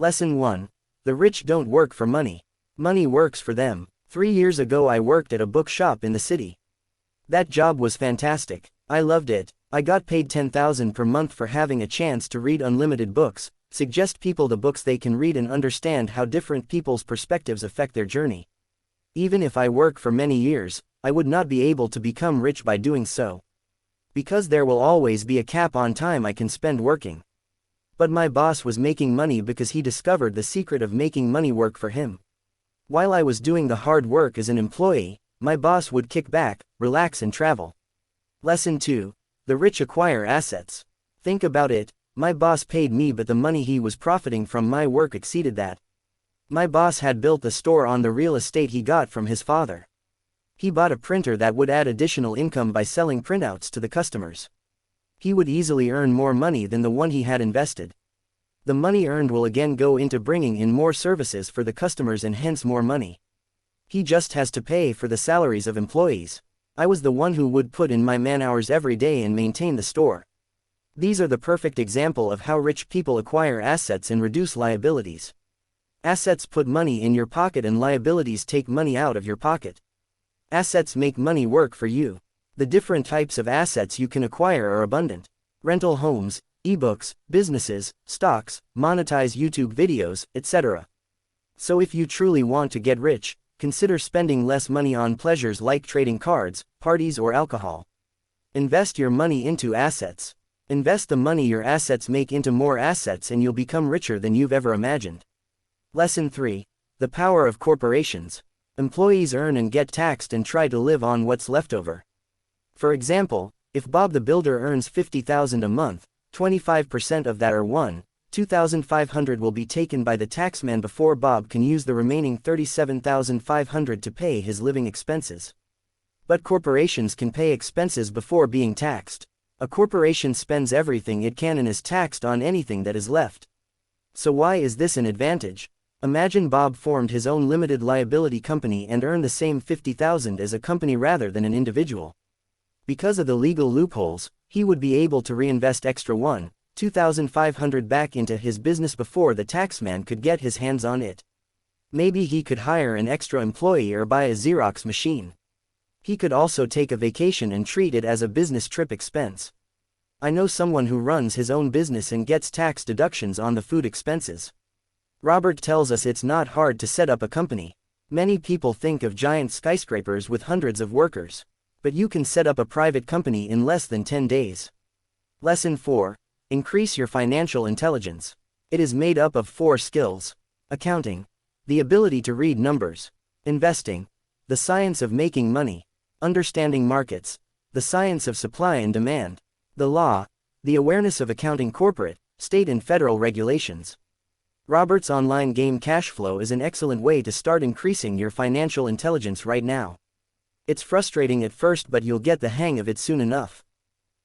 Lesson 1. The rich don't work for money. Money works for them. 3 years ago I worked at a bookshop in the city. That job was fantastic. I loved it. I got paid $10,000 per month for having a chance to read unlimited books, suggest people the books they can read and understand how different people's perspectives affect their journey. Even if I work for many years, I would not be able to become rich by doing so. Because there will always be a cap on time I can spend working. But my boss was making money because he discovered the secret of making money work for him. While I was doing the hard work as an employee, my boss would kick back, relax and travel. Lesson 2. The rich acquire assets. Think about it, my boss paid me but the money he was profiting from my work exceeded that. My boss had built the store on the real estate he got from his father. He bought a printer that would add additional income by selling printouts to the customers. He would easily earn more money than the one he had invested. The money earned will again go into bringing in more services for the customers and hence more money. He just has to pay for the salaries of employees. I was the one who would put in my man-hours every day and maintain the store. These are the perfect example of how rich people acquire assets and reduce liabilities. Assets put money in your pocket and liabilities take money out of your pocket. Assets make money work for you. The different types of assets you can acquire are abundant. Rental homes, ebooks, businesses, stocks, monetize YouTube videos, etc. So if you truly want to get rich, consider spending less money on pleasures like trading cards, parties or alcohol. Invest your money into assets. Invest the money your assets make into more assets and you'll become richer than you've ever imagined. Lesson 3. The power of corporations. Employees earn and get taxed and try to live on what's left over. For example, if Bob the Builder earns $50,000 a month, 25% of that or $2,500 will be taken by the taxman before Bob can use the remaining $37,500 to pay his living expenses. But corporations can pay expenses before being taxed. A corporation spends everything it can and is taxed on anything that is left. So why is this an advantage? Imagine Bob formed his own limited liability company and earned the same $50,000 as a company rather than an individual. Because of the legal loopholes, he would be able to reinvest extra $2,500 back into his business before the taxman could get his hands on it. Maybe he could hire an extra employee or buy a Xerox machine. He could also take a vacation and treat it as a business trip expense. I know someone who runs his own business and gets tax deductions on the food expenses. Robert tells us it's not hard to set up a company. Many people think of giant skyscrapers with hundreds of workers. But you can set up a private company in less than 10 days. Lesson 4. Increase your financial intelligence. It is made up of 4 skills. Accounting. The ability to read numbers. Investing. The science of making money. Understanding markets. The science of supply and demand. The law. The awareness of accounting corporate, state and federal regulations. Robert's online game Cashflow is an excellent way to start increasing your financial intelligence right now. It's frustrating at first but you'll get the hang of it soon enough.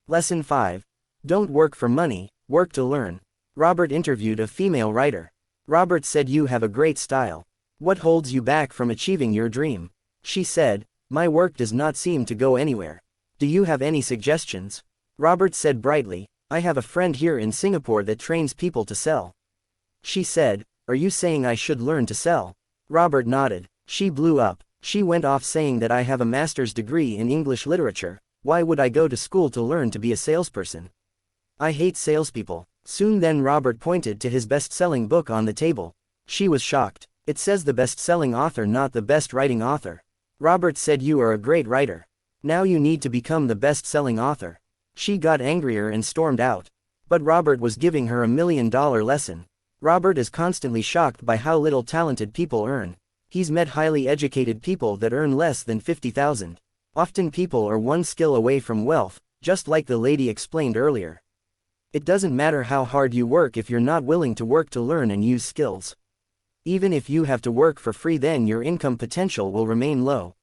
Lesson 5. Don't work for money, work to learn. Robert interviewed a female writer. Robert said, "You have a great style. What holds you back from achieving your dream?" She said, "My work does not seem to go anywhere. Do you have any suggestions?" Robert said brightly, "I have a friend here in Singapore that trains people to sell." She said, "Are you saying I should learn to sell?" Robert nodded. She blew up. She went off saying that I have a master's degree in English literature. Why would I go to school to learn to be a salesperson? I hate salespeople. Soon then Robert pointed to his best-selling book on the table. She was shocked. It says the best-selling author, not the best writing author. Robert said, "You are a great writer. Now you need to become the best-selling author." She got angrier and stormed out. But Robert was giving her $1 million lesson. Robert is constantly shocked by how little talented people earn. He's met highly educated people that earn less than $50,000. Often people are one skill away from wealth, just like the lady explained earlier. It doesn't matter how hard you work if you're not willing to work to learn and use skills. Even if you have to work for free, then your income potential will remain low.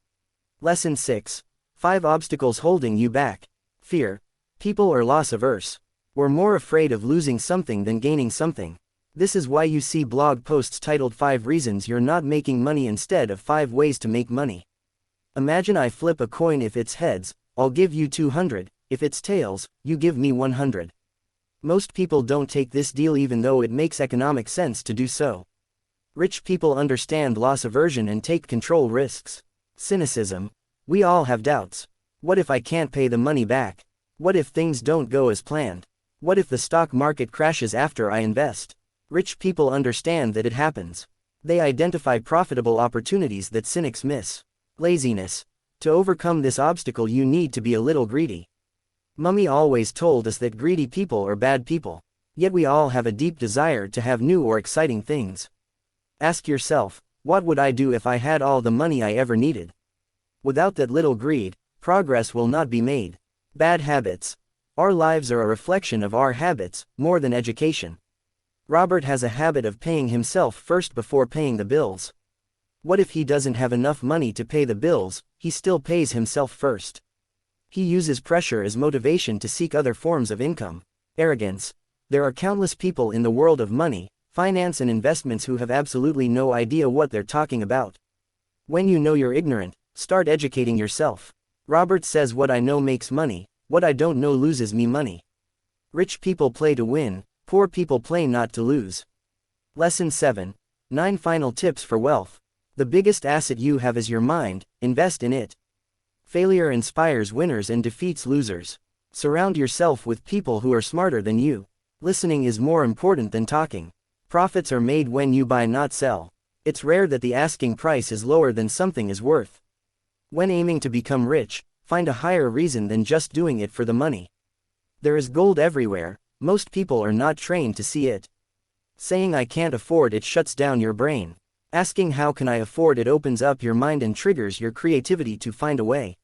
Lesson 6. 5 obstacles holding you back. Fear. People are loss averse. We're more afraid of losing something than gaining something. This is why you see blog posts titled 5 reasons you're not making money instead of 5 ways to make money. Imagine I flip a coin. If it's heads, I'll give you 200. If it's tails, you give me 100. Most people don't take this deal even though it makes economic sense to do so. Rich people understand loss aversion and take control risks. Cynicism. We all have doubts. What if I can't pay the money back? What if things don't go as planned? What if the stock market crashes after I invest? Rich people understand that it happens. They identify profitable opportunities that cynics miss. Laziness. To overcome this obstacle you need to be a little greedy. Mummy always told us that greedy people are bad people. Yet we all have a deep desire to have new or exciting things. Ask yourself, what would I do if I had all the money I ever needed? Without that little greed, progress will not be made. Bad habits. Our lives are a reflection of our habits, more than education. Robert has a habit of paying himself first before paying the bills. What if he doesn't have enough money to pay the bills? He still pays himself first. He uses pressure as motivation to seek other forms of income. Arrogance. There are countless people in the world of money, finance and investments who have absolutely no idea what they're talking about. When you know you're ignorant, start educating yourself. Robert says what I know makes money, what I don't know loses me money. Rich people play to win, poor people play not to lose. Lesson 7. 9 final tips for wealth. The biggest asset you have is your mind, invest in it. Failure inspires winners and defeats losers. Surround yourself with people who are smarter than you. Listening is more important than talking. Profits are made when you buy, not sell. It's rare that the asking price is lower than something is worth. When aiming to become rich, find a higher reason than just doing it for the money. There is gold everywhere, most people are not trained to see it. Saying I can't afford it shuts down your brain. Asking how can I afford it opens up your mind and triggers your creativity to find a way.